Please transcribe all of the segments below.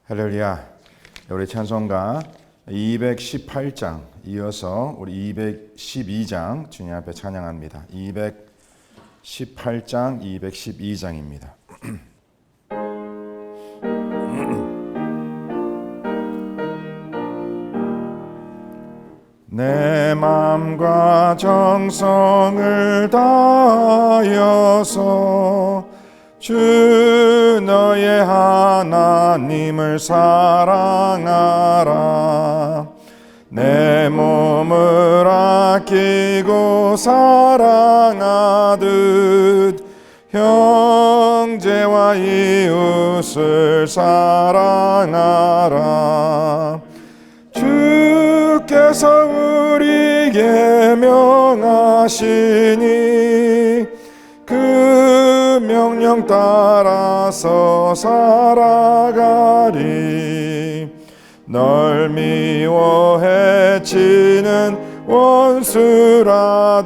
할렐루야. 우리 찬송가 218장 이어서 우리 212장 주님 앞에 찬양합니다. 218장 212장입니다. 내 맘과 정성을 다하여서 주 너의 하나님을 사랑하라. 내 몸을 아끼고 사랑하듯 형제와 이웃을 사랑하라. 주께서 우리에게 명하시니 그 명령 따라서 살아가리. 널 미워 해치는 원수라도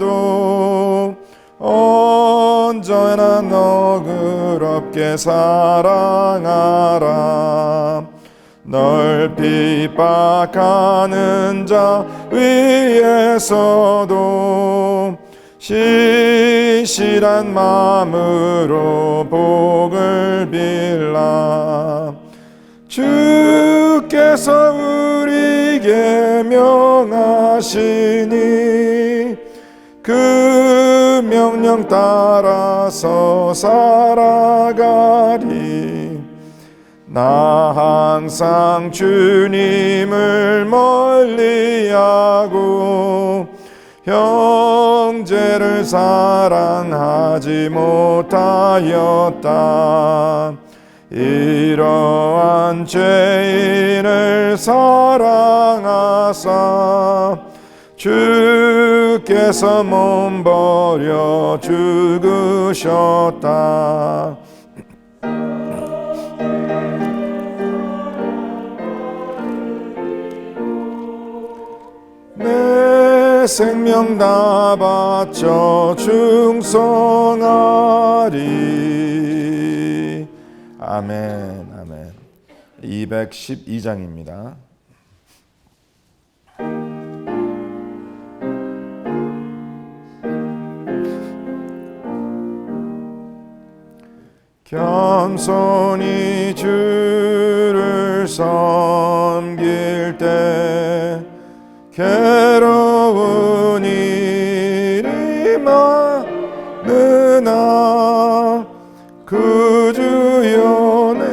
언제나 너그럽게 사랑하라. 널 핍박하는 자 위에서도 신실한 마음으로 복을 빌라. 주께서 우리에게 명하시니 그 명령 따라서 살아가리. 나 항상 주님을 멀리하고 형제를 사랑하지 못하였다. 이러한 죄인을 사랑하사 주께서 몸버려 죽으셨다. 내 생명 다 바쳐 충성하리. 아멘, 아멘. 212장입니다. 겸손히 주를 섬길 때 괴로운 일이 많으나 그 주여 내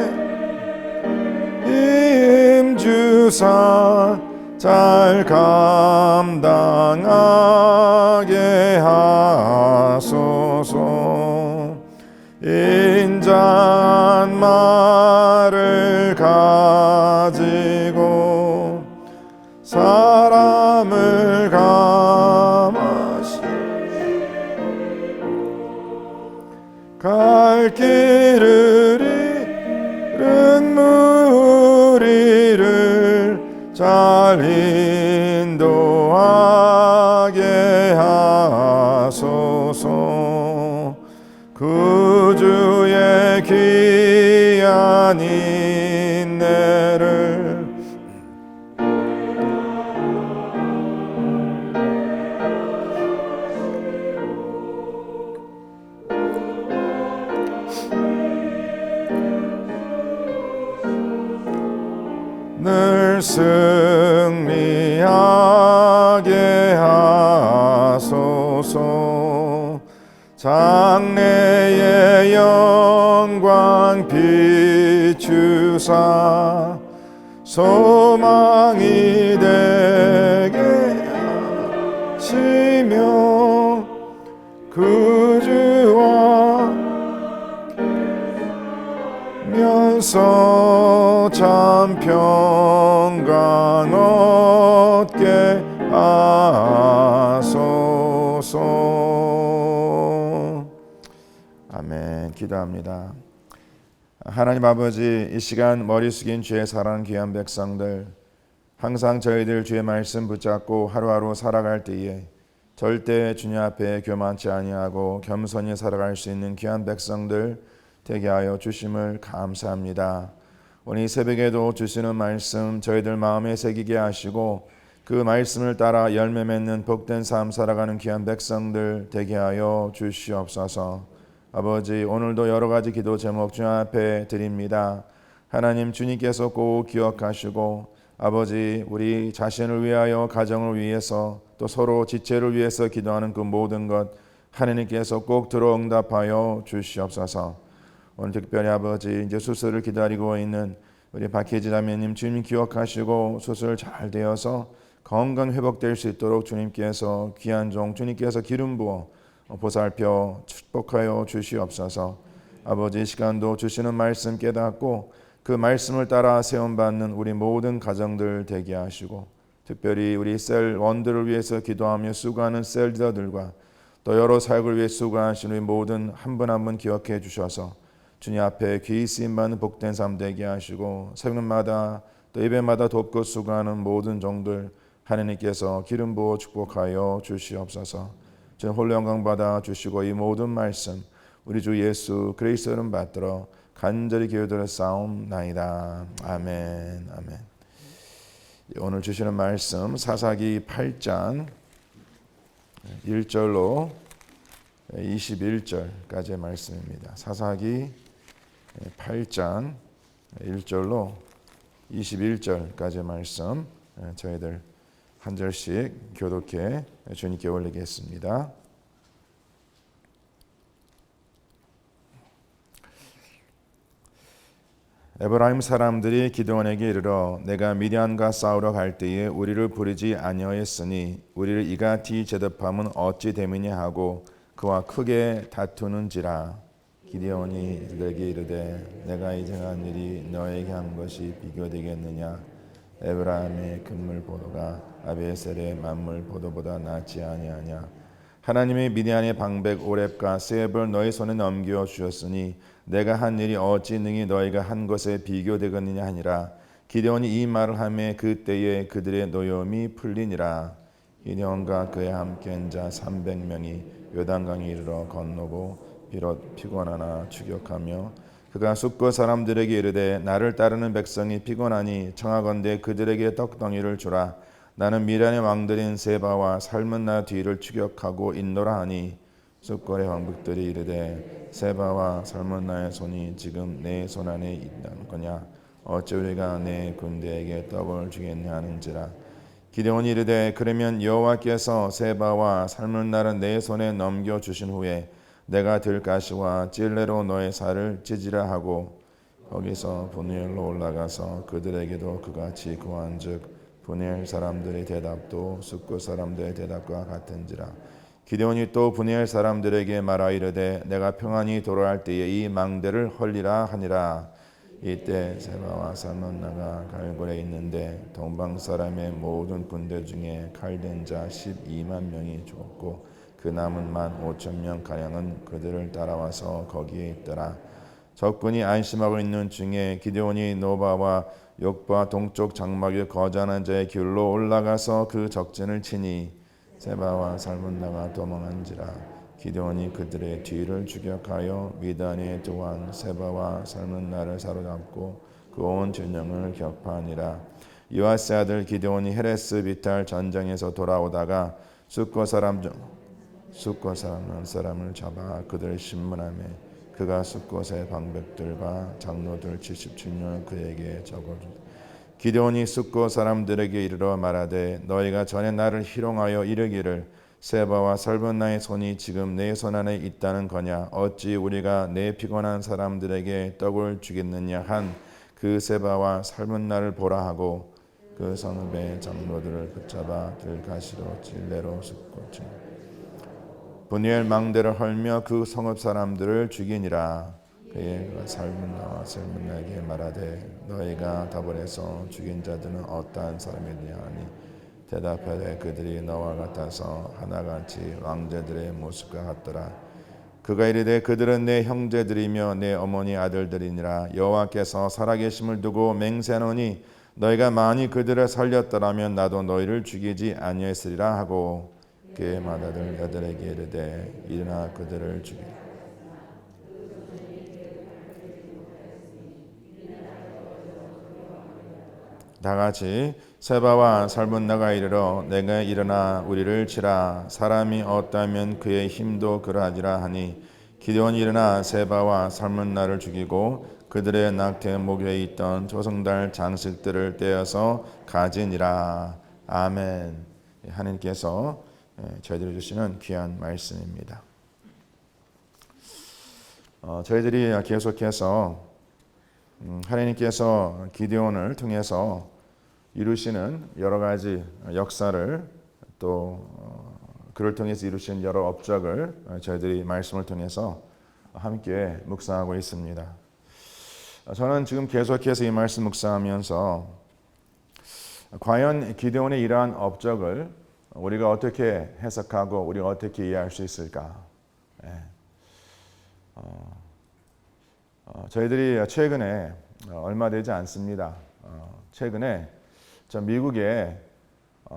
힘주사 잘 감당하게 하소서. 인자한 말을 가지고 사람을 감하시 갈 길을 잃은 무리를 잘 인도하게 하소서. 그 주의 귀한 인내를 늘 승리하게 하소서. 장래의 영광 비추사 소망이 되게 하시며 그 주와 면서 참 평강 얻게 하소서. 아멘. 기도합니다. 하나님 아버지, 이 시간 머리 숙인 주의 사랑하는 귀한 백성들, 항상 저희들 주의 말씀 붙잡고 하루하루 살아갈 때에 절대 주님 앞에 교만치 아니하고 겸손히 살아갈 수 있는 귀한 백성들 되게 하여 주심을 감사합니다. 오늘 이 새벽에도 주시는 말씀 저희들 마음에 새기게 하시고 그 말씀을 따라 열매 맺는 복된 삶 살아가는 귀한 백성들 되게 하여 주시옵소서. 아버지, 오늘도 여러 가지 기도 제목 주 앞에 드립니다. 하나님, 주님께서 꼭 기억하시고 아버지, 우리 자신을 위하여, 가정을 위해서, 또 서로 지체를 위해서 기도하는 그 모든 것 하나님께서 꼭 들어 응답하여 주시옵소서. 오늘 특별히 아버지, 이제 수술을 기다리고 있는 우리 박혜지 자매님 주님 기억하시고 수술 잘 되어서 건강 회복될 수 있도록 주님께서 귀한 종 주님께서 기름 부어 보살펴 축복하여 주시옵소서. 아버지, 이 시간도 주시는 말씀 깨닫고 그 말씀을 따라 세움받는 우리 모든 가정들 되게 하시고, 특별히 우리 셀 원들을 위해서 기도하며 수고하는 셀 리더들과 또 여러 사역을 위해 수고하시는 우리 모든 한 분 한 분 기억해 주셔서 주님 앞에 귀히 쓰임받는 복된 삶 되게 하시고, 새벽마다 또 예배마다 돕고 수고하는 모든 종들 하나님께서 기름 부어 축복하여 주시옵소서. 주님 홀로 영광 받아 주시고 이 모든 말씀 우리 주 예수 그리스도 이름 받들어 간절히 기도드려 싸움나이다. 아멘. 아멘. 오늘 주시는 말씀 사사기 8장 1절로 21절까지의 말씀입니다. 사사기 8장 1절로 21절까지의 말씀 저희들 한 절씩 교독해 주님께 올리겠습니다. 에브라임 사람들이 기드온에게 이르러 내가 미디안과 싸우러 갈 때에 우리를 부르지 아니하였으니 우리를 이같이 제접함은 어찌 됨이냐 하고 그와 크게 다투는지라. 기드온이 그들에게 이르되 내가 이제 한 일이 너에게 한 것이 비교되겠느냐. 에브라임의 금물 보도가 아비에셀의 만물 보도보다 낫지 아니하냐. 하나님의 미디안의 방백 오렙과 세heb을 너희 손에 넘겨 주셨으니 내가 한 일이 어찌 능히 너희가 한 것에 비교되겠느냐 하니라. 기드온이 이 말을 하매 그때에 그들의 노염이 풀리니라. 기드온과 그에 함께한 자 300명이 요단강에 이르러 건너고 비록 피곤하나 추격하며 그가 숫고 사람들에게 이르되 나를 따르는 백성이 피곤하니 청하건대 그들에게 떡덩이를 주라. 나는 미련의 왕들인 세바와 살문나 뒤를 추격하고 있노라 하니 숫골의 왕복들이 이르되 세바와 살문나의 손이 지금 내 손 안에 있는 거냐. 어찌 우리가 내 군대에게 떡을 주겠냐 하는지라. 기드온이 이르되 그러면 여호와께서 세바와 살문나를 내 손에 넘겨주신 후에 내가 들가시와 찔레로 너의 살을 찢으라 하고 거기서 분이엘로 올라가서 그들에게도 그같이 고한즉 분이엘 사람들의 대답도 숫고 사람들의 대답과 같은지라. 기드온이 또 분이엘 사람들에게 말하 이르되 내가 평안히 돌아갈 때에 이 망대를 헐리라 하니라. 이때 세바와 살문나가 갈골에 있는데 동방 사람의 모든 군대 중에 칼된 자 12만 명이 죽었고 그 남은 15,000명 가량은 그들을 따라와서 거기에 있더라. 적군이 안심하고 있는 중에 기드온이 노바와 욕바 동쪽 장막에 거주하는 자의 길로 올라가서 그 적진을 치니 세바와 살문나가 도망한지라. 기드온이 그들의 뒤를 추격하여 미단에 두한 세바와 살문나를 사로잡고 그 온 진영을 격파하니라. 요아스 아들 기드온이 헤레스 비탈 전장에서 돌아오다가 숫고 사람 한 사람을 잡아 그들을 신문하며 그가 숫곳의 방백들과 장로들 77명 그에게 적어주되 기드온이 숫곳 사람들에게 이르러 말하되 너희가 전에 나를 희롱하여 이르기를 세바와 살문나의 손이 지금 내 손 안에 있다는 거냐. 어찌 우리가 내 피곤한 사람들에게 떡을 주겠느냐 한 그 세바와 살문나를 보라 하고 그 성읍의 장로들을 붙잡아 들가시로 찔레로 숫고 분이엘 망대를 헐며 그 성읍 사람들을 죽이니라. 그의 살문나와 살문나에게 말하되 너희가 다볼에서 죽인 자들은 어떠한 사람이냐 하니 대답하되 그들이 너와 같아서 하나같이 왕제들의 모습과 같더라. 그가 이르되 그들은 내 형제들이며 내 어머니 아들들이니라. 여호와께서 살아계심을 두고 맹세하노니 너희가 만일 그들을 살렸더라면 나도 너희를 죽이지 아니했으리라 하고 그의 맏아들 여들에게 이르되 일어나 그들을 죽이라. 다 같이 세바와 살문나가 이르러 내가 일어나 우리를 치라 사람이 없다면 그의 힘도 그러하리라 하니 기드온이 일어나 세바와 살문나를 죽이고 그들의 낙태 목에 있던 조성달 장식들을 떼어서 가지니라. 아멘. 하나님께서 저희들이 주시는 귀한 말씀입니다. 저희들이 계속해서 하나님께서 기드온을 통해서 이루시는 여러 가지 역사를 또 그를 통해서 이루신 여러 업적을 저희들이 말씀을 통해서 함께 묵상하고 있습니다. 저는 지금 계속해서 이 말씀 묵상하면서 과연 기드온의 이러한 업적을 우리가 어떻게 해석하고 우리가 어떻게 이해할 수 있을까? 저희들이 최근에 얼마 되지 않습니다. 최근에 저 미국에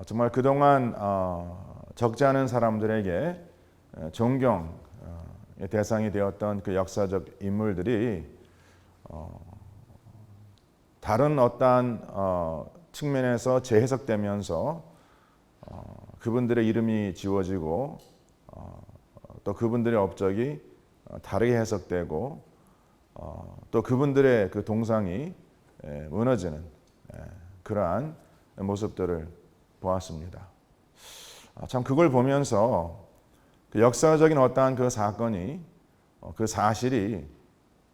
정말 그동안 적지 않은 사람들에게 존경의 대상이 되었던 그 역사적 인물들이 다른 어떠한 측면에서 재해석되면서 그분들의 이름이 지워지고 또 그분들의 업적이 다르게 해석되고 또 그분들의 그 동상이 무너지는 그러한 모습들을 보았습니다. 참 그걸 보면서 그 역사적인 어떠한 그 사건이 그 사실이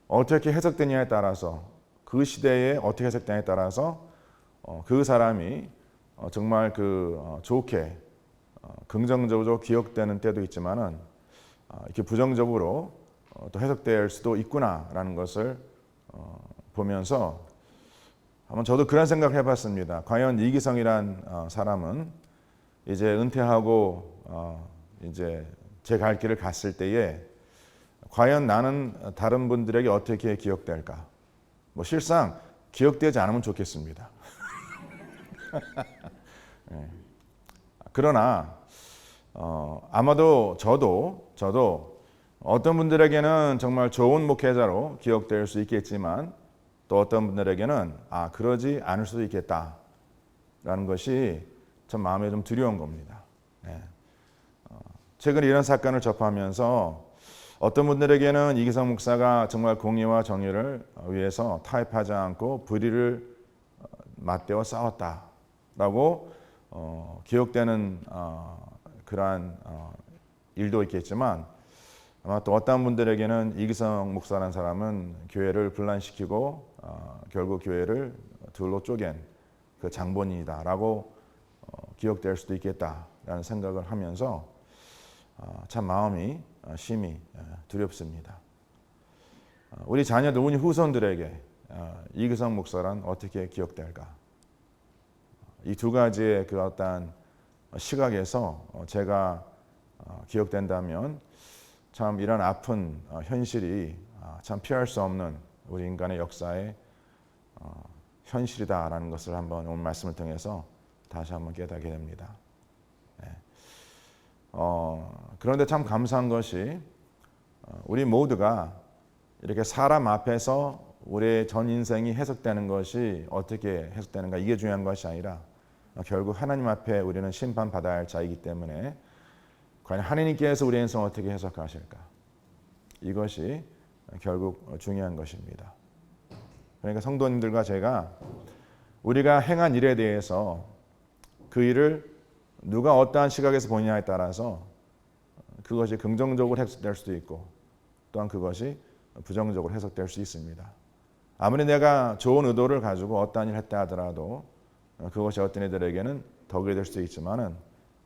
어떻게 해석되냐에 따라서 그 시대에 어떻게 해석되냐에 따라서 그 사람이 정말 그 좋게 긍정적으로 기억되는 때도 있지만은 이렇게 부정적으로 또 해석될 수도 있구나라는 것을 보면서 한번 저도 그런 생각을 해봤습니다. 과연 이기성이란 사람은 이제 은퇴하고 이제 제 갈 길을 갔을 때에 과연 나는 다른 분들에게 어떻게 기억될까? 뭐 실상 기억되지 않으면 좋겠습니다. 네. 그러나 아마도 저도 어떤 분들에게는 정말 좋은 목회자로 기억될 수 있겠지만 또 어떤 분들에게는 그러지 않을 수도 있겠다라는 것이 참 마음에 좀 두려운 겁니다. 네. 최근에 이런 사건을 접하면서 어떤 분들에게는 이기성 목사가 정말 공의와 정의를 위해서 타협하지 않고 불의를 맞대어 싸웠다라고 기억되는 그러한 일도 있겠지만 아마 또 어떤 분들에게는 이기성 목사라는 사람은 교회를 분란시키고 결국 교회를 둘로 쪼갠 그 장본인이다라고 기억될 수도 있겠다라는 생각을 하면서 참 마음이 심히 두렵습니다. 우리 자녀들, 우리 후손들에게 이기성 목사란 어떻게 기억될까? 이 두 가지의 그 어떤 시각에서 제가 기억된다면 참 이런 아픈 현실이 참 피할 수 없는 우리 인간의 역사의 현실이다라는 것을 한번 오늘 말씀을 통해서 다시 한번 깨닫게 됩니다. 그런데 참 감사한 것이 우리 모두가 이렇게 사람 앞에서 우리의 전 인생이 해석되는 것이 어떻게 해석되는가 이게 중요한 것이 아니라 결국 하나님 앞에 우리는 심판받아야 할 자이기 때문에 과연 하나님께서 우리의 인생을 어떻게 해석하실까? 이것이 결국 중요한 것입니다. 그러니까 성도님들과 제가 우리가 행한 일에 대해서 그 일을 누가 어떠한 시각에서 보느냐에 따라서 그것이 긍정적으로 해석될 수도 있고 또한 그것이 부정적으로 해석될 수 있습니다. 아무리 내가 좋은 의도를 가지고 어떠한 일을 했다 하더라도 그것이 어떤 이들에게는 덕이 될 수도 있지만은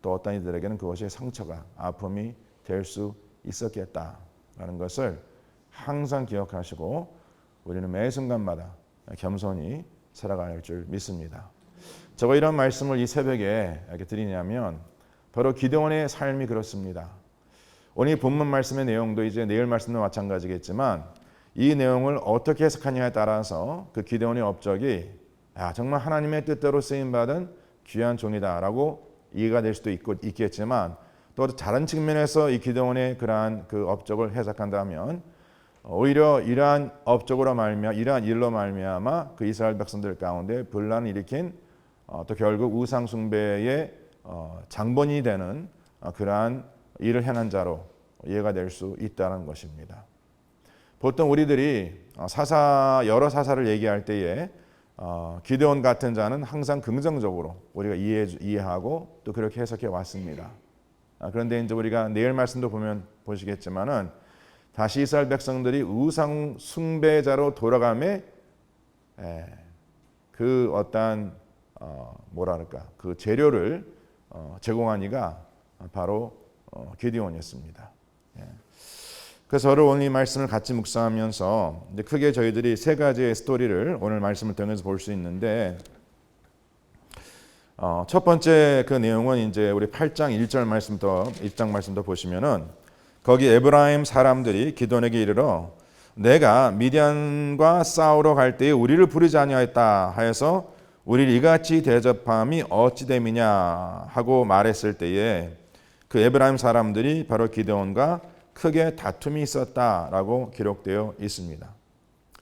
또 어떤 이들에게는 그것이 상처가 아픔이 될 수 있었겠다라는 것을 항상 기억하시고 우리는 매 순간마다 겸손히 살아가야 할 줄 믿습니다. 제가 이런 말씀을 이 새벽에 이렇게 드리냐면 바로 기드온의 삶이 그렇습니다. 오늘 본문 말씀의 내용도 이제 내일 말씀도 마찬가지겠지만 이 내용을 어떻게 해석하냐에 따라서 그 기드온의 업적이 정말 하나님의 뜻대로 쓰임받은 귀한 종이다라고 이해가 될 수도 있겠지만 또 다른 측면에서 이 기드온의 그러한 그 업적을 해석한다면 오히려 이러한 업적으로 말미암아 이러한 일로 말미암아 그 이스라엘 백성들 가운데 분란을 일으킨 또 결국 우상 숭배의 장본이 되는 그러한 일을 행한 자로 이해가 될 수 있다는 것입니다. 보통 우리들이 여러 사사를 얘기할 때에 기드온 같은 자는 항상 긍정적으로 우리가 이해하고 또 그렇게 해석해 왔습니다. 그런데 이제 우리가 내일 말씀도 보시겠지만은 다시 이스라엘 백성들이 우상 숭배자로 돌아감에 그 어떠한 그 재료를 제공한 이가 바로 기드온이었습니다. 그래서 저를 오늘 이 말씀을 같이 묵상하면서 이제 크게 저희들이 세 가지의 스토리를 오늘 말씀을 통해서 볼 수 있는데, 첫 번째 그 내용은 이제 우리 8장 1장 말씀부터 보시면은 거기 에브라임 사람들이 기드온에게 이르러 내가 미디안과 싸우러 갈 때에 우리를 부르지 아니하였다 하여서 우리를 이같이 대접함이 어찌 됨이냐 하고 말했을 때에 그 에브라임 사람들이 바로 기드온과 크게 다툼이 있었다라고 기록되어 있습니다.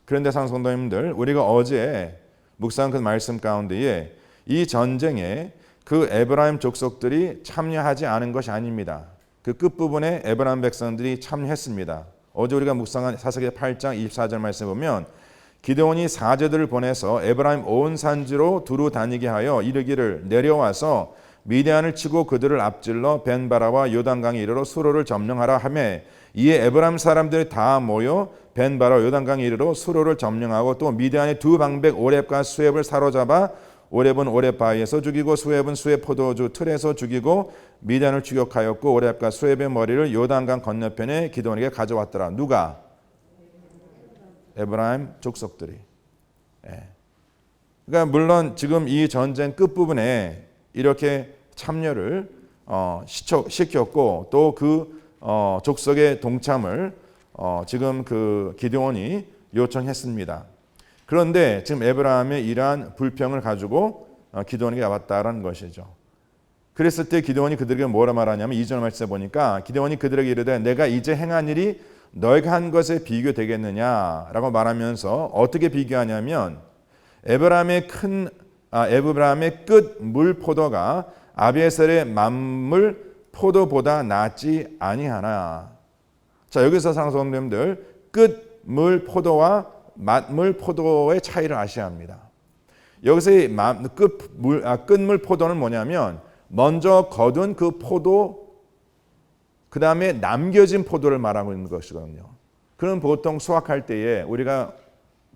그런데 성도님들, 우리가 어제 묵상한 그 말씀 가운데에 이 전쟁에 그 에브라임 족속들이 참여하지 않은 것이 아닙니다. 그 끝부분에 에브라임 백성들이 참여했습니다. 어제 우리가 묵상한 사사기 8장 24절 말씀 보면 기드온이 사제들을 보내서 에브라임 온 산지로 두루 다니게 하여 이르기를 내려와서 미디안을 치고 그들을 앞질러 벤바라와 요단강에 이르러 수로를 점령하라 하매 이에 에브라임 사람들이 다 모여 벤바라 요단강에 이르러 수로를 점령하고 또 미디안의 두 방백 오렙과 수렙을 사로잡아 오렙은 오렙 바위에서 죽이고 수렙은 수렙 포도주 틀에서 죽이고 미디안을 추격하였고 오렙과 수렙의 머리를 요단강 건너편에 기드온에게 가져왔더라. 누가? 에브라임 족속들이. 그러니까 물론 지금 이 전쟁 끝부분에 이렇게 참여를 시켰고 또 그 족속의 동참을 지금 그 기드온이 요청했습니다. 그런데 지금 에브라임의 이러한 불평을 가지고 기드온에게 왔다라는 것이죠. 그랬을 때 기드온이 그들에게 뭐라 말하냐면 2절 말씀에 보니까 기드온이 그들에게 이르되 내가 이제 행한 일이 너희가 한 것에 비교되겠느냐라고 말하면서 어떻게 비교하냐면 에브라임의 끝 물 포도가 아비에셀의 만물 포도보다 낫지 아니하나. 자, 여기서 상성님들 끝 물 포도와 맛물 포도의 차이를 아셔야 합니다. 여기서 끝물 포도는 뭐냐면 먼저 거둔 그 포도, 그 다음에 남겨진 포도를 말하고 있는 것이거든요. 그럼 보통 수확할 때에 우리가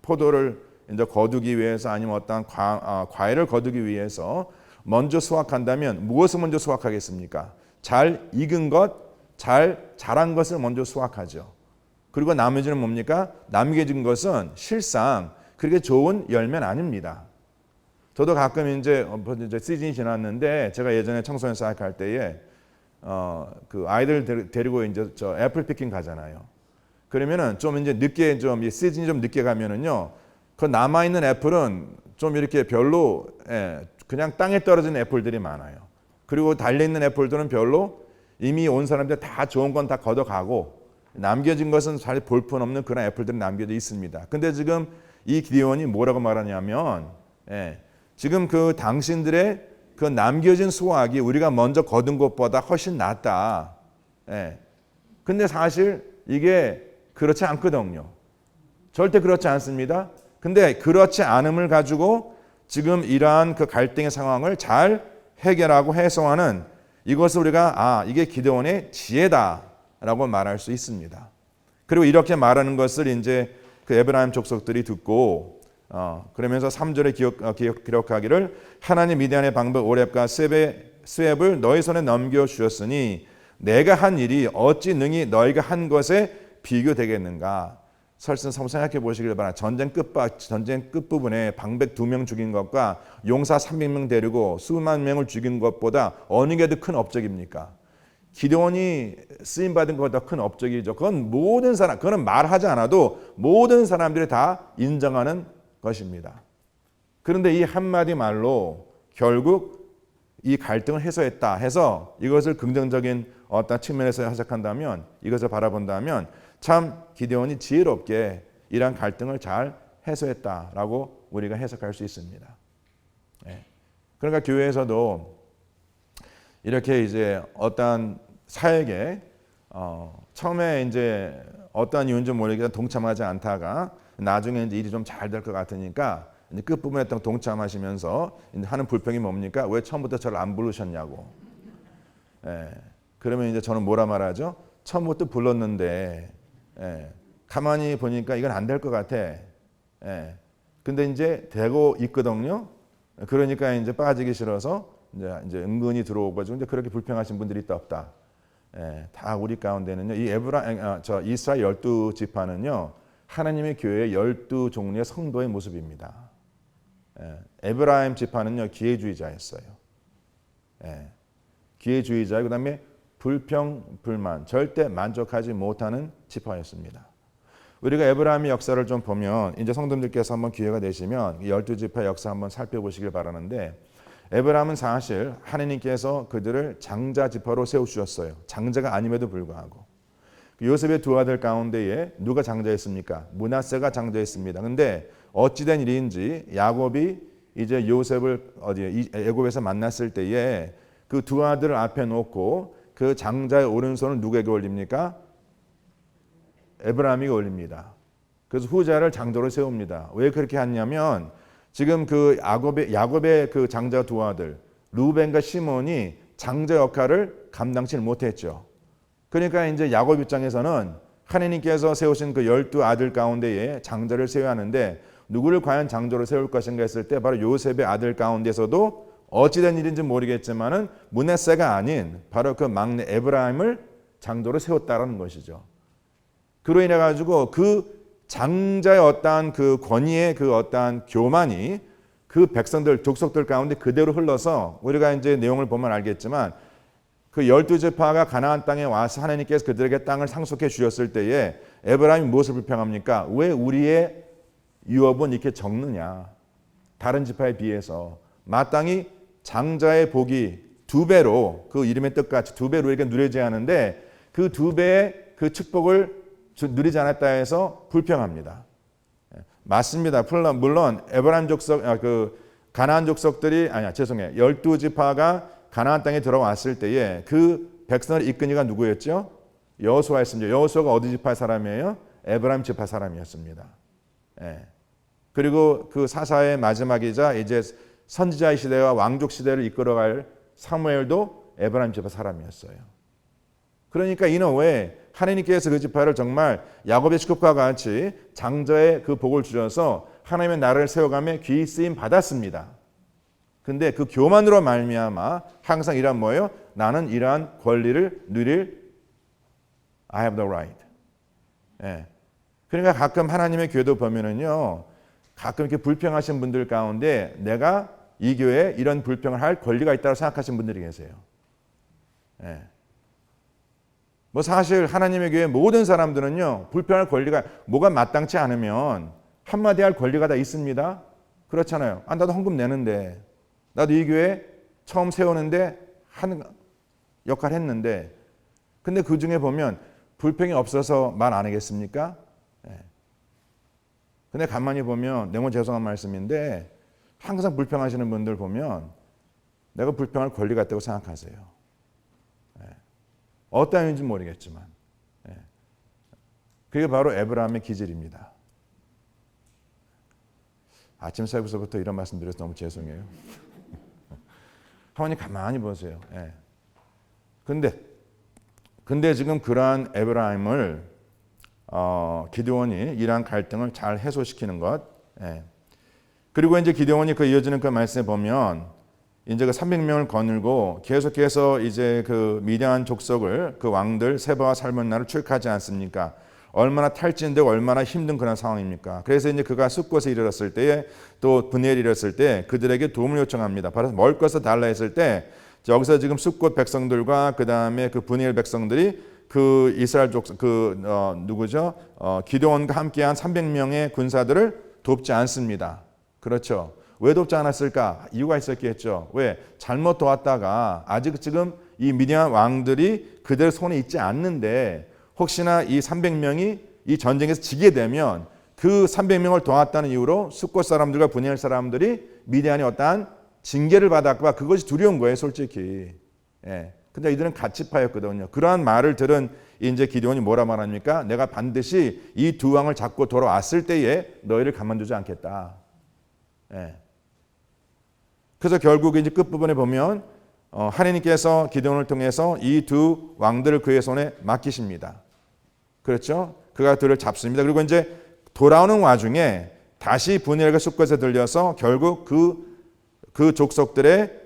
포도를 이제 거두기 위해서 아니면 어떤 과일을 거두기 위해서 먼저 수확한다면 무엇을 먼저 수확하겠습니까? 잘 익은 것, 잘 자란 것을 먼저 수확하죠. 그리고 나머지는 뭡니까? 남겨진 것은 실상 그렇게 좋은 열매는 아닙니다. 저도 가끔 이제 시즌이 지났는데 제가 예전에 청소년 사역할 때에 그 아이들 데리고 이제 저 애플 피킹 가잖아요. 그러면은 좀 이제 늦게 좀 시즌이 좀 늦게 가면은요. 그 남아 있는 애플은 좀 이렇게 별로 그냥 땅에 떨어진 애플들이 많아요. 그리고 달려 있는 애플들은 별로 이미 온 사람들 다 좋은 건 다 걷어가고 남겨진 것은 잘 볼품없는 그런 애플들이 남겨져 있습니다. 근데 지금 이 기드온이 뭐라고 말하냐면 지금 그 당신들의 그 남겨진 수확이 우리가 먼저 거둔 것보다 훨씬 낫다. 근데 사실 이게 그렇지 않거든요. 절대 그렇지 않습니다. 근데 그렇지 않음을 가지고 지금 이러한 그 갈등의 상황을 잘 해결하고 해소하는 이것을 우리가 이게 기드온의 지혜다라고 말할 수 있습니다. 그리고 이렇게 말하는 것을 이제 그 에브라임 족속들이 듣고 그러면서 3절에 기록하기를 하나님 미디안의 방백 오렙과 스웹을 너희 손에 넘겨 주셨으니 내가 한 일이 어찌 능히 너희가 한 것에 비교되겠는가. 설사 생각해 보시길 바랍니다. 전쟁 끝부분에 방백 2명 죽인 것과 용사 300명 데리고 수만 명을 죽인 것보다 어느 게 더 큰 업적입니까? 기드온이 쓰임받은 것보다 큰 업적이죠. 그건 모든 사람, 그건 말하지 않아도 모든 사람들이 다 인정하는 것입니다. 그런데 이 한마디 말로 결국 이 갈등을 해소했다 해서 이것을 긍정적인 어떤 측면에서 해석한다면, 이것을 바라본다면 참 기드온이 지혜롭게 이러한 갈등을 잘 해소했다라고 우리가 해석할 수 있습니다. 그러니까 교회에서도 이렇게 이제 어떠한 사역에 처음에 이제 어떠한 이유인지 모르겠지만 동참하지 않다가 나중에 이제 일이 좀 잘 될 것 같으니까 이제 끝부분에 딱 동참하시면서 이제 하는 불평이 뭡니까? 왜 처음부터 저를 안 부르셨냐고. 그러면 이제 저는 뭐라 말하죠? 처음부터 불렀는데 가만히 보니까 이건 안 될 것 같아. 근데 이제 되고 있거든요. 그러니까 이제 빠지기 싫어서 이제 은근히 들어오고 이제 그렇게 불평하신 분들이 있다 없다. 다 우리 가운데는요. 이 이스라엘 12지파는요. 하나님의 교회의 12종류의 성도의 모습입니다. 에브라임 지파는요. 기회주의자였어요. 기회주의자, 그다음에 불평, 불만, 절대 만족하지 못하는 지파였습니다. 우리가 에브라임의 역사를 좀 보면 이제 성도님들께서 한번 기회가 되시면 12지파 역사 한번 살펴보시길 바라는데 에브라임은 사실 하나님께서 그들을 장자 지파로 세우셨어요. 장자가 아님에도 불구하고. 요셉의 두 아들 가운데에 누가 장자였습니까? 므낫세가 장자였습니다. 근데 어찌된 일인지 야곱이 이제 요셉을 애굽에서 만났을 때에 그 두 아들을 앞에 놓고 그 장자의 오른손을 누구에게 올립니까? 에브라임이 올립니다. 그래서 후자를 장자로 세웁니다. 왜 그렇게 했냐면 지금 그 야곱의 그 장자 두 아들 루벤과 시몬이 장자 역할을 감당치 못했죠. 그러니까 이제 야곱 입장에서는 하나님께서 세우신 그 12아들 가운데에 장자를 세워야 하는데 누구를 과연 장자로 세울 것인가 했을 때 바로 요셉의 아들 가운데서도 어찌된 일인지 모르겠지만은 므낫세가 아닌 바로 그 막내 에브라임을 장자로 세웠다라는 것이죠. 그로 인해 가지고 그 장자의 어떠한 그 권위의 그 어떠한 교만이 그 백성들 족속들 가운데 그대로 흘러서 우리가 이제 내용을 보면 알겠지만 그 12지파가 가나안 땅에 와서 하나님께서 그들에게 땅을 상속해 주셨을 때에 에브라임이 무엇을 불평합니까? 왜 우리의 유업은 이렇게 적느냐? 다른 지파에 비해서 마땅히 장자의 복이 두 배로 그 이름의 뜻같이 두 배로 이렇게 누려져야 하는데 그 두 배의 그 축복을 누리지 않았다 해서 불평합니다. 맞습니다. 물론 에브라임 족속 그 가나안 족속들이 12지파가 가나안 땅에 들어왔을 때에 그 백성을 이끈 이가 누구였죠? 여호수아였습니다. 여호수아가 어디 지파 사람이에요? 에브라임 지파 사람이었습니다. 그리고 그 사사의 마지막이자 이제 선지자의 시대와 왕족 시대를 이끌어갈 사무엘도 에브라임 지파 사람이었어요. 그러니까 이는 왜 하나님께서 그 지파를 정말 야곱의 축복과 같이 장자의 그 복을 주셔서 하나님의 나라를 세워가며 귀히 쓰임 받았습니다. 근데 그 교만으로 말미암아 항상 이란 뭐예요? 나는 이러한 권리를 누릴 I have the right. 그러니까 가끔 하나님의 교회도 보면은요. 가끔 이렇게 불평하신 분들 가운데 내가 이 교회에 이런 불평을 할 권리가 있다고 생각하시는 분들이 계세요. 뭐 사실 하나님의 교회 모든 사람들은요. 불평할 권리가 뭐가 마땅치 않으면 한마디 할 권리가 다 있습니다. 그렇잖아요. 나도 헌금 내는데 나도 이 교회 처음 세우는데 하는 역할 했는데 근데 그 중에 보면 불평이 없어서 말 안 하겠습니까? 근데 가만히 보면 너무 죄송한 말씀인데 항상 불평하시는 분들 보면 내가 불평할 권리가 있다고 생각하세요. 어떤 이유인지 모르겠지만 그게 바로 에브라임의 기질입니다. 아침 새벽부터 이런 말씀 드려서 너무 죄송해요. 하나님 가만히 보세요. 근데 지금 그러한 에브라임을 기드온이 이러한 갈등을 잘 해소시키는 것. 그리고 이제 기드온이 그 이어지는 그 말씀에 보면 이제 그 300명을 거느리고 계속해서 이제 그 미디안 족속을 그 왕들 세바와 살문나를 출하지 않습니까? 얼마나 탈진되고 얼마나 힘든 그런 상황입니까? 그래서 이제 그가 숫곳에 이르렀을 때에 또 분해에 이르렀을 때 그들에게 도움을 요청합니다. 바로 멀 것을 달라 했을 때 여기서 지금 숫곳 백성들과 그 다음에 그 분해엘 백성들이 그 이스라엘 족속 누구죠? 기드온과 함께한 300명의 군사들을 돕지 않습니다. 그렇죠. 왜 돕지 않았을까? 이유가 있었겠죠. 왜? 잘못 도왔다가 아직 지금 이 미디안 왕들이 그들 손에 있지 않는데 혹시나 이 300명이 이 전쟁에서 지게 되면 그 300명을 도왔다는 이유로 숫곳 사람들과 분야일 사람들이 미디안이 어떠한 징계를 받았고 그것이 두려운 거예요, 솔직히. 예. 근데 이들은 가치파였거든요. 그러한 말을 들은 이제 기드온이 뭐라 말합니까? 내가 반드시 이 두 왕을 잡고 돌아왔을 때에 너희를 가만두지 않겠다. 예. 그래서 결국 이제 끝부분에 보면 하나님께서 기드온을 통해서 이 두 왕들을 그의 손에 맡기십니다. 그렇죠? 그가 그들을 잡습니다. 그리고 이제 돌아오는 와중에 다시 분열과 숫곳에 들려서 결국 그 족속들의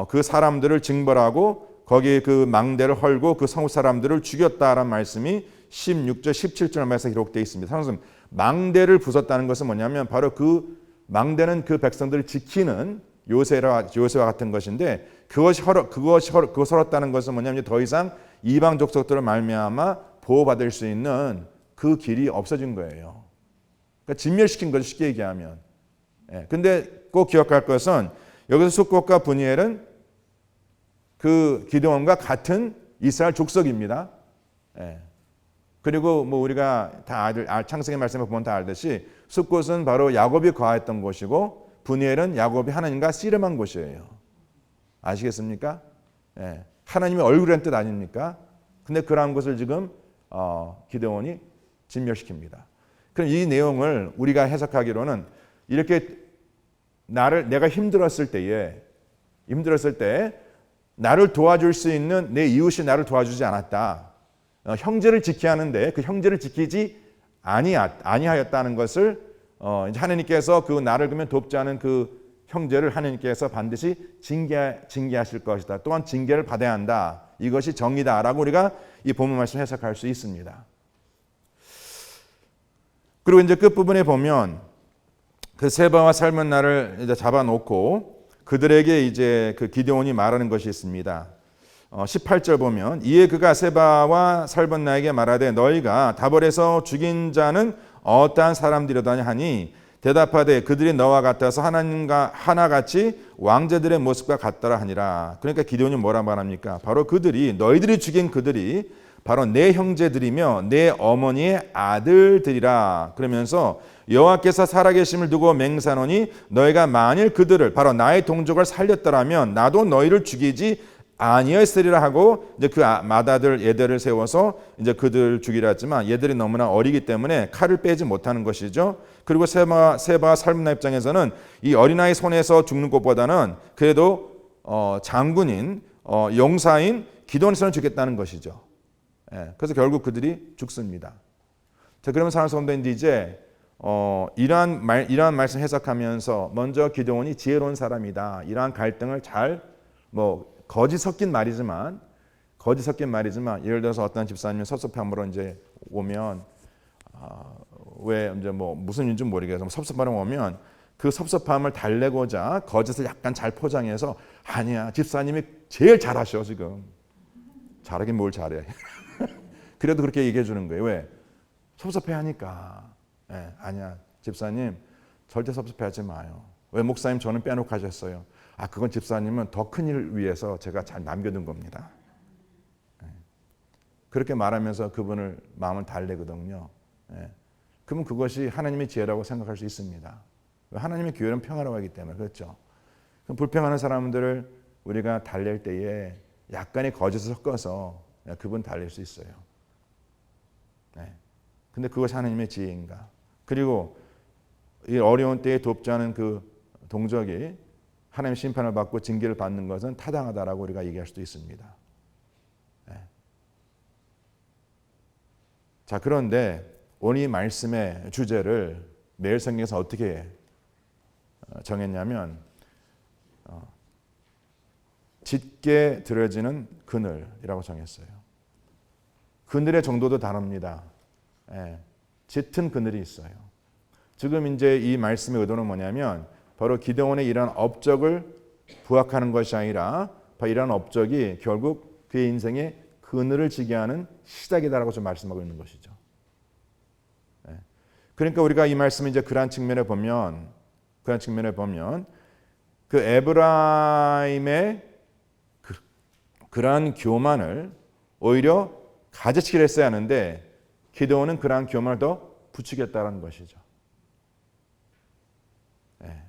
그 사람들을 징벌하고 거기 그 망대를 헐고 그 성읍 사람들을 죽였다라는 말씀이 16절, 17절 말씀에 기록되어 있습니다. 사실 망대를 부쉈다는 것은 뭐냐면 바로 그 망대는 그 백성들을 지키는 요새와 같은 것인데 그것이 헐었다는 것은 뭐냐면 더 이상 이방 족속들을 말미암아 보호받을 수 있는 그 길이 없어진 거예요. 그러니까 진멸시킨 거죠, 쉽게 얘기하면. 근데 꼭 기억할 것은 여기서 숫곳과 분이엘은 그 기드온과 같은 이스라엘 족속입니다. 그리고 뭐 우리가 다 창세기 말씀을 보면 다 알듯이 숫곳은 바로 야곱이 거하였던 곳이고 분이엘은 야곱이 하나님과 씨름한 곳이에요. 아시겠습니까? 하나님의 얼굴이라는 뜻 아닙니까? 근데 그러한 것을 지금 기드온이 진멸시킵니다. 그럼 이 내용을 우리가 해석하기로는 이렇게 내가 힘들었을 때 나를 도와줄 수 있는 내 이웃이 나를 도와주지 않았다. 형제를 지켜야 하는데 그 형제를 지키지 아니하였다는 것을 이제 하나님께서 그 나를 그러면 돕지 않은 그 형제를 하나님께서 반드시 징계하실 것이다. 또한 징계를 받아야 한다. 이것이 정의다라고 우리가 이 본문 말씀 해석할 수 있습니다. 그리고 이제 끝부분에 보면 그 세바와 살문나를 이제 잡아놓고 그들에게 이제 그 기드온이 말하는 것이 있습니다. 18절 보면 이에 그가 세바와 살문나에게 말하되 너희가 다볼에서 죽인 자는 어떠한 사람들이더냐 하니 대답하되 그들이 너와 같아서 하나님과 하나같이 왕제들의 모습과 같더라 하니라. 그러니까 기드온이 뭐라 말합니까? 바로 너희들이 죽인 그들이 바로 내 형제들이며 내 어머니의 아들들이라. 그러면서 여호와께서 살아계심을 두고 맹세하노니 너희가 만일 그들을 바로 나의 동족을 살렸더라면 나도 너희를 죽이지 아니었으리라 하고 이제 그 맏아들 얘들을 세워서 이제 그들을 죽이라 했지만 얘들이 너무나 어리기 때문에 칼을 빼지 못하는 것이죠. 그리고 세바와 살문나 입장에서는 이 어린아이 손에서 죽는 것보다는 그래도 장군인 용사인 기드온의 손을 죽겠다는 것이죠. 그래서 결국 그들이 죽습니다. 자, 그러면 사랑하는 성도님들 이제 이러한 말씀 해석하면서 먼저 기드온이 지혜로운 사람이다. 이러한 갈등을 잘 거짓 섞인 말이지만 예를 들어서 어떤 집사님이 섭섭함으로 이제 오면 왜 이제 무슨 일인지 모르겠어서 섭섭함으로 오면 그 섭섭함을 달래고자 거짓을 약간 잘 포장해서 아니야 집사님이 제일 잘하셔 지금 잘하긴 뭘 잘해 그래도 그렇게 얘기해 주는 거예요. 왜? 섭섭해하니까. 아니야 집사님 절대 섭섭해하지 마요. 왜 목사님 저는 빼놓고 하셨어요. 그건 집사님은 더 큰 일을 위해서 제가 잘 남겨둔 겁니다. 그렇게 말하면서 그분을 마음을 달래거든요. 그러면 그것이 하나님의 지혜라고 생각할 수 있습니다. 하나님의 교회는 평화라고 하기 때문에 그렇죠. 그럼 불평하는 사람들을 우리가 달랠 때에 약간의 거짓을 섞어서 그분 달랠 수 있어요. 근데 그것이 하나님의 지혜인가? 그리고 이 어려운 때에 돕지 않은 그 동족이 하나님의 심판을 받고 징계를 받는 것은 타당하다라고 우리가 얘기할 수도 있습니다. 자, 그런데 오늘 이 말씀의 주제를 매일 성경에서 어떻게 정했냐면 짙게 들어지는 그늘이라고 정했어요. 그늘의 정도도 다릅니다. 짙은 그늘이 있어요. 지금 이제 이 말씀의 의도는 뭐냐면 바로 기드온의 이러한 업적을 부각하는 것이 아니라 이러한 업적이 결국 그의 인생에 그늘을 지게 하는 시작이다라고 좀 말씀하고 있는 것이죠. 그러니까 우리가 이 말씀을 이제 그러한 측면에 보면 그 에브라임의 그러한 교만을 오히려 가지치기를 했어야 하는데 기드온은 그러한 교만을 더 부추겼다는 것이죠. 네.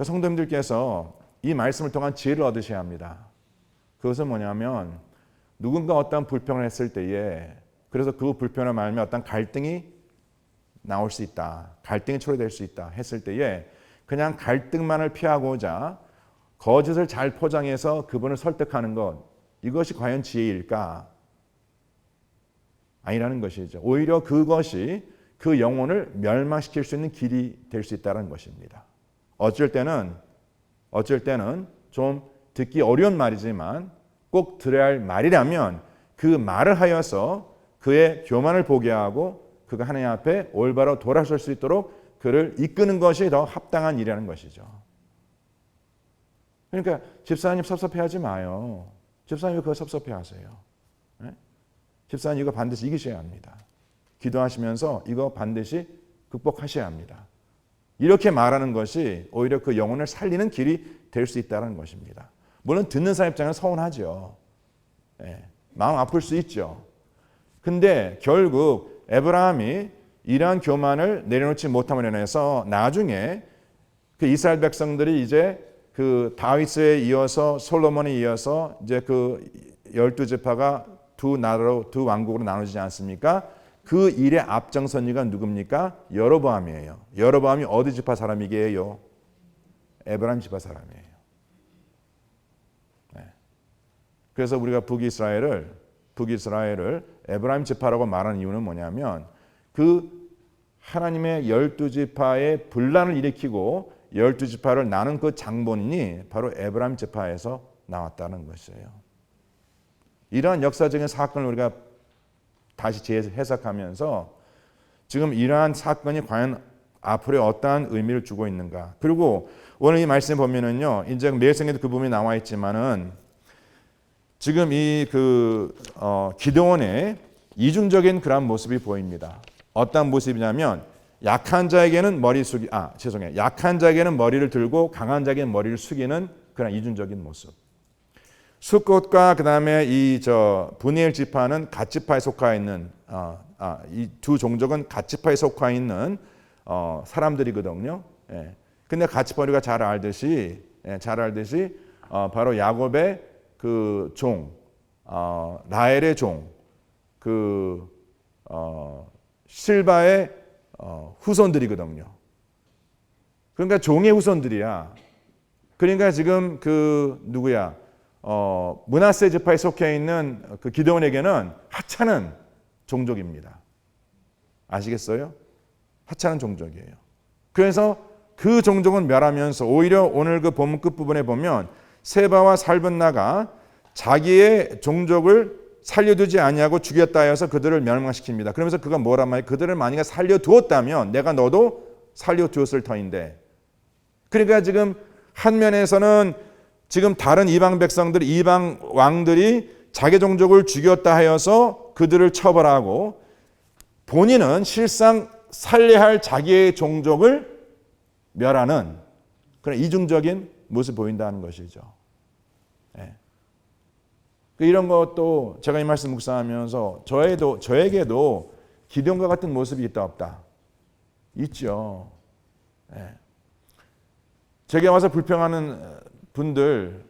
성도님들께서 이 말씀을 통한 지혜를 얻으셔야 합니다. 그것은 뭐냐면 누군가 어떤 불평을 했을 때에 그래서 그 불평을 말하면 어떤 갈등이 나올 수 있다. 갈등이 초래될 수 있다 했을 때에 그냥 갈등만을 피하고자 거짓을 잘 포장해서 그분을 설득하는 것, 이것이 과연 지혜일까? 아니라는 것이죠. 오히려 그것이 그 영혼을 멸망시킬 수 있는 길이 될 수 있다는 것입니다. 어쩔 때는 좀 듣기 어려운 말이지만 꼭 들어야 할 말이라면 그 말을 하여서 그의 교만을 보게 하고 그가 하나님 앞에 올바로 돌아설 수 있도록 그를 이끄는 것이 더 합당한 일이라는 것이죠. 그러니까 집사님 섭섭해하지 마요. 집사님 왜 그거 섭섭해하세요? 네? 집사님 이거 반드시 이기셔야 합니다. 기도하시면서 이거 반드시 극복하셔야 합니다. 이렇게 말하는 것이 오히려 그 영혼을 살리는 길이 될 수 있다는 것입니다. 물론 듣는 사람 입장에서 서운하죠. 네, 마음 아플 수 있죠. 근데 결국 에브라함이 이러한 교만을 내려놓지 못함으로 인해서 나중에 그 이스라엘 백성들이 이제 그 다윗에 이어서 솔로몬에 이어서 이제 그 12지파가 두 나라로 두 왕국으로 나눠지지 않습니까? 그 일의 앞장선 이가 누굽니까? 여로보암이에요. 여로보암이 어디 지파 사람이게요? 에브라임 지파 사람이에요. 네. 그래서 우리가 북이스라엘을 에브라임 지파라고 말하는 이유는 뭐냐면 그 하나님의 12지파의 분란을 일으키고 12지파를 나눈 그 장본인이 바로 에브라임 지파에서 나왔다는 것이에요. 이러한 역사적인 사건을 우리가 다시 재해석하면서 지금 이러한 사건이 과연 앞으로 어떠한 의미를 주고 있는가. 그리고 오늘 이 말씀 보면은요, 이제 매일성에도 그 부분이 나와 있지만은 지금 이 기드온의 이중적인 그런 모습이 보입니다. 어떤 모습이냐면 약한 자에게는 약한 자에게는 머리를 들고 강한 자에게는 머리를 숙이는 그런 이중적인 모습. 숫곳과 그다음에 분이엘 지파는 갓지파에 속하 있는 이 두 종족은 갓지파에 속하 있는 사람들이거든요. 예. 근데 갓지파 우리가 잘 알듯이 바로 야곱의 그 종, 라헬의 종, 실바의 후손들이거든요. 그러니까 종의 후손들이야. 그러니까 지금 므낫세 지파에 속해 있는 그 기드온에게는 하찮은 종족입니다. 아시겠어요? 하찮은 종족이에요. 그래서 그 종족은 멸하면서 오히려 오늘 그 본문 끝부분에 보면 세바와 살분나가 자기의 종족을 살려두지 아니하고 죽였다 하여서 그들을 멸망시킵니다. 그러면서 그가 뭐란 말이에요? 그들을 만약에 살려두었다면 내가 너도 살려두었을 터인데. 그러니까 지금 한 면에서는 지금 다른 이방 백성들, 이방 왕들이 자기 종족을 죽였다 하여서 그들을 처벌하고 본인은 실상 살려야 할 자기의 종족을 멸하는 그런 이중적인 모습을 보인다는 것이죠. 네. 이런 것도 제가 이 말씀 묵상하면서 저에게도 기드온과 같은 모습이 있다 없다? 있죠. 네. 제게 와서 불평하는 분들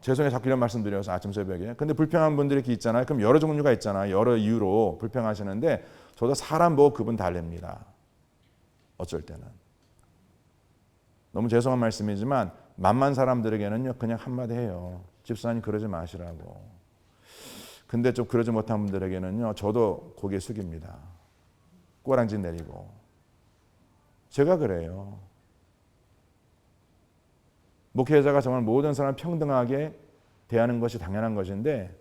죄송해요 자꾸 이런 말씀 드려서 아침 새벽에 근데 불평한 분들이 이렇게 있잖아요. 그럼 여러 종류가 있잖아요. 여러 이유로 불평하시는데 저도 사람 보고 그분 다릅니다. 어쩔 때는 너무 죄송한 말씀이지만 만만 사람들에게는요 그냥 한마디 해요. 집사님 그러지 마시라고. 근데 좀 그러지 못한 분들에게는요 저도 고개 숙입니다. 꼬랑지 내리고. 제가 그래요. 목회자가 정말 모든 사람을 평등하게 대하는 것이 당연한 것인데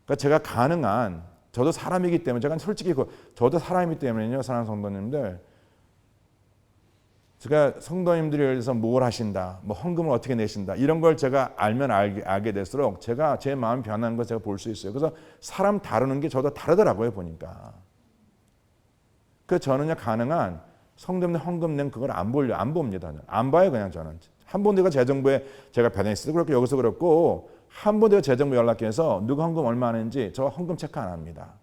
그러니까 제가 가능한 저도 사람이기 때문에 제가 솔직히 저도 사람이기 때문에요. 사랑하는 성도님들 제가 성도님들이 예를 들어서 뭘 하신다 뭐 헌금을 어떻게 내신다 이런 걸 제가 알게 될수록 제가 제 마음이 변하는 걸 제가 볼 수 있어요. 그래서 사람 다루는 게 저도 다르더라고요 보니까. 그래서 저는요 가능한 성도님들 헌금 낸 그걸 안 봅니다. 안 봐요 그냥 저는. 한 번도 제가 재정부에 제가 변했을 때 그렇고 여기서 그렇고 한 번도 재정부 연락해서 누가 헌금 얼마 하는지 저 헌금 체크 안 합니다.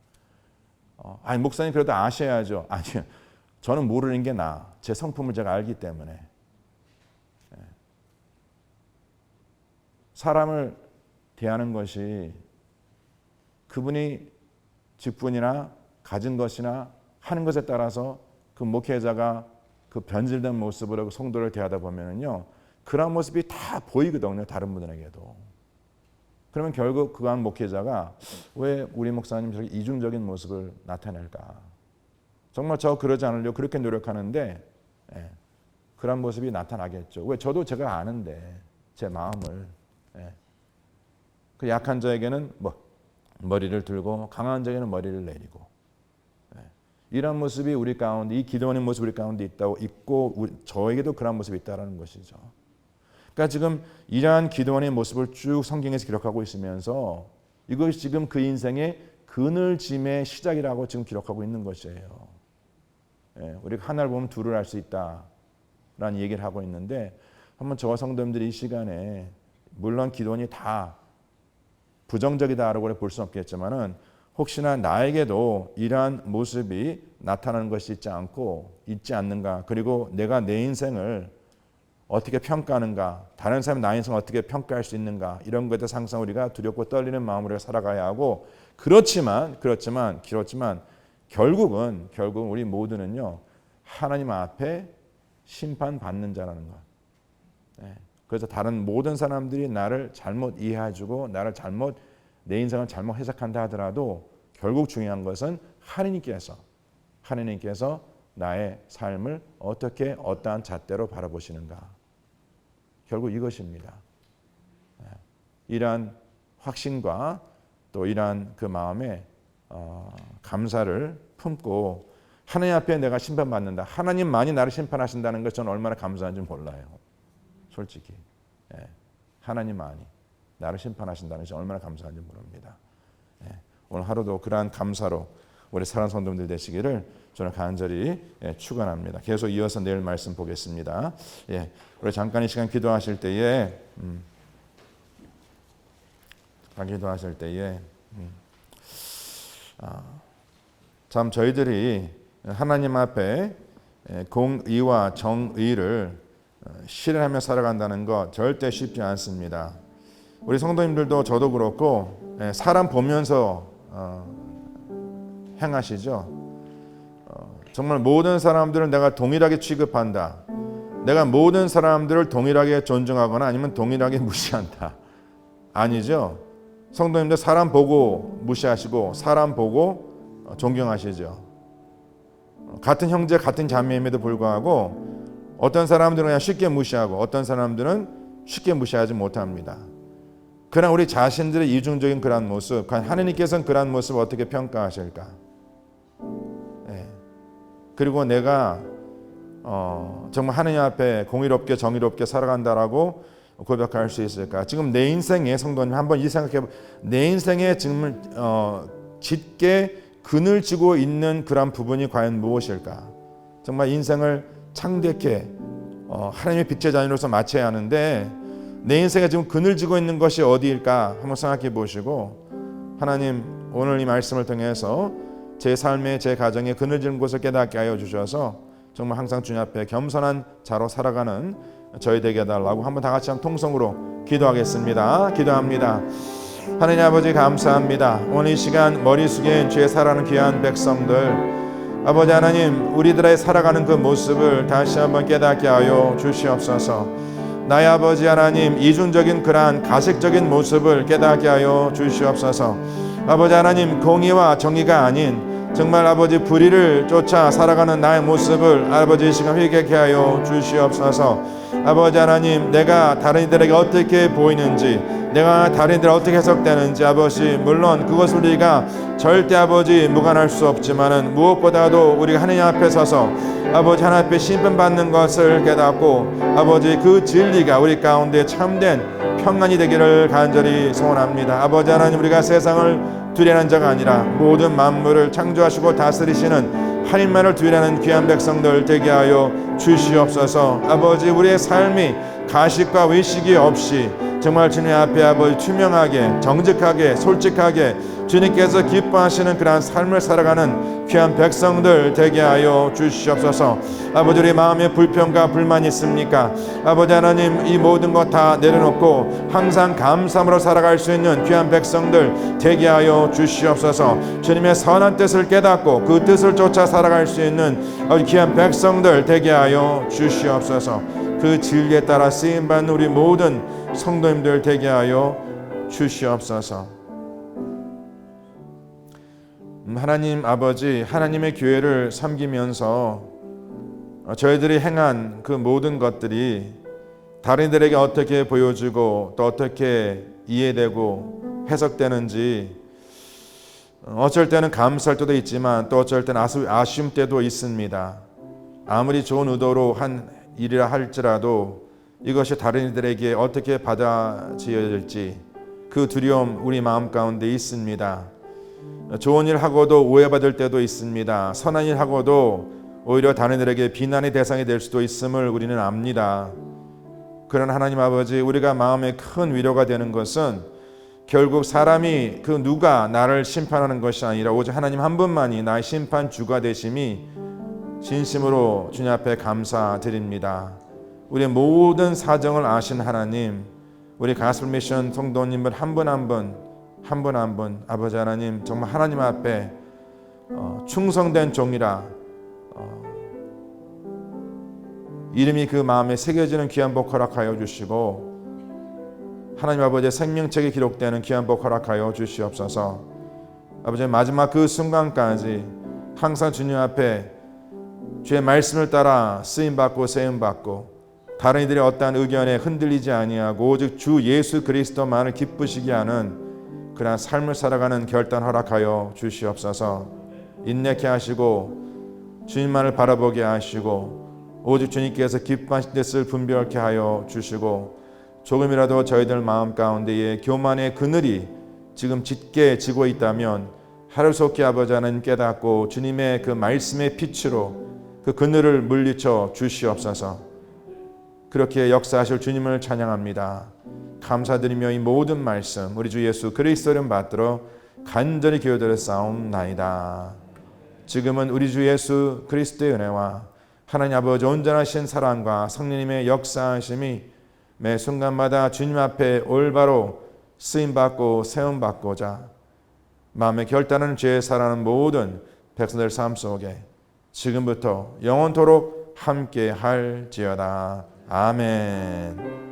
아니 목사님 그래도 아셔야죠. 아니요. 저는 모르는 게 나아. 제 성품을 제가 알기 때문에. 사람을 대하는 것이 그분이 직분이나 가진 것이나 하는 것에 따라서 그 목회자가 그 변질된 모습으로 성도를 대하다 보면은요, 그런 모습이 다 보이거든요, 다른 분들에게도. 그러면 결국 그 한 목회자가 왜 우리 목사님 저렇게 이중적인 모습을 나타낼까? 정말 저 그러지 않으려고 그렇게 노력하는데 그런 모습이 나타나겠죠. 왜? 저도 제가 아는데 제 마음을. 그 약한 자에게는 머리를 들고 강한 자에게는 머리를 내리고 이런 모습이 우리 가운데, 이 기도하는 모습이 우리 가운데 있고 저에게도 그런 모습이 있다는 것이죠. 그러니까 지금 이러한 기도원의 모습을 쭉 성경에서 기록하고 있으면서 이것이 지금 그 인생의 그늘짐의 시작이라고 지금 기록하고 있는 것이에요. 우리가 하나를 보면 둘을 알 수 있다라는 얘기를 하고 있는데, 한번 저와 성도님들이 이 시간에 물론 기도원이 다 부정적이다라고 볼 수는 없겠지만은 혹시나 나에게도 이러한 모습이 나타나는 것이 있지 않는가, 그리고 내가 내 인생을 어떻게 평가하는가, 다른 사람이 나의 인생을 어떻게 평가할 수 있는가, 이런 것에 대해서 항상 우리가 두렵고 떨리는 마음으로 살아가야 하고, 그렇지만 결국은 우리 모두는요 하나님 앞에 심판받는 자라는 것. 그래서 다른 모든 사람들이 나를 잘못 이해해주고 내 인생을 잘못 해석한다 하더라도 결국 중요한 것은 하느님께서 나의 삶을 어떻게 어떠한 잣대로 바라보시는가. 결국 이것입니다. 이러한 확신과 또 이러한 그 마음에 감사를 품고 하나님 앞에 내가 심판받는다. 하나님만이 나를 심판하신다는 것 저는 얼마나 감사한지 몰라요. 솔직히. 하나님만이 나를 심판하신다는 것이 얼마나 감사한지 모릅니다. 오늘 하루도 그러한 감사로 우리 사랑하는 성도님들 되시기를 저는 간절히 축원합니다. 계속 이어서 내일 말씀 보겠습니다. 우리 잠깐 이 시간 기도하실 때에 참 저희들이 하나님 앞에 공의와 정의를 실현하며 살아간다는 것 절대 쉽지 않습니다. 우리 성도님들도 저도 그렇고 사람 보면서 행하시죠. 정말 모든 사람들을 내가 동일하게 취급한다. 내가 모든 사람들을 동일하게 존중하거나 아니면 동일하게 무시한다. 아니죠. 성도님들 사람 보고 무시하시고 사람 보고 존경하시죠. 같은 형제 같은 자매임에도 불구하고 어떤 사람들은 그냥 쉽게 무시하고 어떤 사람들은 쉽게 무시하지 못합니다. 그러나 우리 자신들의 이중적인 그러한 모습, 하나님께서는 그러한 모습을 어떻게 평가하실까? 그리고 내가 정말 하나님 앞에 공의롭게 정의롭게 살아간다라고 고백할 수 있을까? 지금 내 인생에 성도님 한번 이 생각해, 내 인생에 지금 짙게 그늘지고 있는 그런 부분이 과연 무엇일까? 정말 인생을 창대케 하나님의 빛의 자녀로서 마쳐야 하는데 내 인생에 지금 그늘지고 있는 것이 어디일까? 한번 생각해 보시고, 하나님 오늘 이 말씀을 통해서 제 삶에 제 가정에 그늘지는 곳을 깨닫게 하여 주셔서 정말 항상 주님 앞에 겸손한 자로 살아가는 저희 되게 해달라고 한번 다 같이 한 통성으로 기도하겠습니다. 기도합니다. 하나님 아버지 감사합니다. 오늘 이 시간 머리 숙인 주의 사랑하는 귀한 백성들, 아버지 하나님 우리들의 살아가는 그 모습을 다시 한번 깨닫게 하여 주시옵소서. 나의 아버지 하나님 이중적인 그러한 가식적인 모습을 깨닫게 하여 주시옵소서. 아버지 하나님 공의와 정의가 아닌 정말 아버지 불의를 쫓아 살아가는 나의 모습을 아버지 이 시간 회개케 하여 주시옵소서. 아버지 하나님 내가 다른 이들에게 어떻게 보이는지, 내가 다른 이들 어떻게 해석되는지 아버지 물론 그것을 우리가 절대 아버지 무관할 수 없지만은 무엇보다도 우리가 하나님 앞에 서서 아버지 하나님 앞에 심판받는 것을 깨닫고 아버지 그 진리가 우리 가운데 참된 평안이 되기를 간절히 소원합니다. 아버지 하나님 우리가 세상을 두려워하는 자가 아니라 모든 만물을 창조하시고 다스리시는 하나님만을 두려는 귀한 백성들 되게 하여 주시옵소서. 아버지, 우리의 삶이 가식과 의식이 없이 정말 주님 앞에 아버지 투명하게 정직하게 솔직하게 주님께서 기뻐하시는 그러한 삶을 살아가는 귀한 백성들 되게 하여 주시옵소서. 아버지, 우리 마음에 불평과 불만이 있습니까? 아버지 하나님, 이 모든 것 다 내려놓고 항상 감사함으로 살아갈 수 있는 귀한 백성들 되게 하여 주시옵소서. 주님의 선한 뜻을 깨닫고 그 뜻을 쫓아 살아갈 수 있는 귀한 백성들 되게 하여 주시옵소서. 그 진리에 따라 쓰임받는 우리 모든 성도님들 되게 하여 주시옵소서. 하나님 아버지, 하나님의 교회를 섬기면서 저희들이 행한 그 모든 것들이 다른 이들에게 어떻게 보여지고 또 어떻게 이해되고 해석되는지 어쩔 때는 감사할 때도 있지만 또 어쩔 때는 아쉬움 때도 있습니다. 아무리 좋은 의도로 한 일이라 할지라도 이것이 다른 이들에게 어떻게 받아들여질지 그 두려움 우리 마음 가운데 있습니다. 좋은 일 하고도 오해받을 때도 있습니다. 선한 일 하고도 오히려 다른 이들에게 비난의 대상이 될 수도 있음을 우리는 압니다. 그러나 하나님 아버지, 우리가 마음에 큰 위로가 되는 것은 결국 사람이 그 누가 나를 심판하는 것이 아니라 오직 하나님 한 분만이 나의 심판주가 되심이 진심으로 주님 앞에 감사드립니다. 우리의 모든 사정을 아신 하나님, 우리 가스펠 미션 성도님들 한 분 한 분 아버지 하나님, 정말 하나님 앞에 충성된 종이라 이름이 그 마음에 새겨지는 귀한 복 허락하여 주시고 하나님 아버지의 생명책에 기록되는 귀한 복 허락하여 주시옵소서. 아버지, 마지막 그 순간까지 항상 주님 앞에 주의 말씀을 따라 쓰임받고 세움받고 다른 이들의 어떠한 의견에 흔들리지 아니하고 오직 주 예수 그리스도만을 기쁘시게 하는 그러한 삶을 살아가는 결단 허락하여 주시옵소서. 인내케 하시고 주님만을 바라보게 하시고 오직 주님께서 기뻐하신 뜻을 분별케 하여 주시고 조금이라도 저희들 마음 가운데에 교만의 그늘이 지금 짙게 지고 있다면 하루속히 아버지 하나님 깨닫고 주님의 그 말씀의 빛으로 그 그늘을 물리쳐 주시옵소서. 그렇게 역사하실 주님을 찬양합니다. 감사드리며 이 모든 말씀 우리 주 예수 그리스도 이름 받들어 간절히 기도드려 싸움나이다. 지금은 우리 주 예수 그리스도의 은혜와 하나님 아버지 온전하신 사랑과 성령님의 역사하심이 매 순간마다 주님 앞에 올바로 쓰임받고 세움받고자 마음에 결단하는 죄에 살아가는 모든 백성들 삶 속에 지금부터 영원토록 함께 할지어다. 아멘.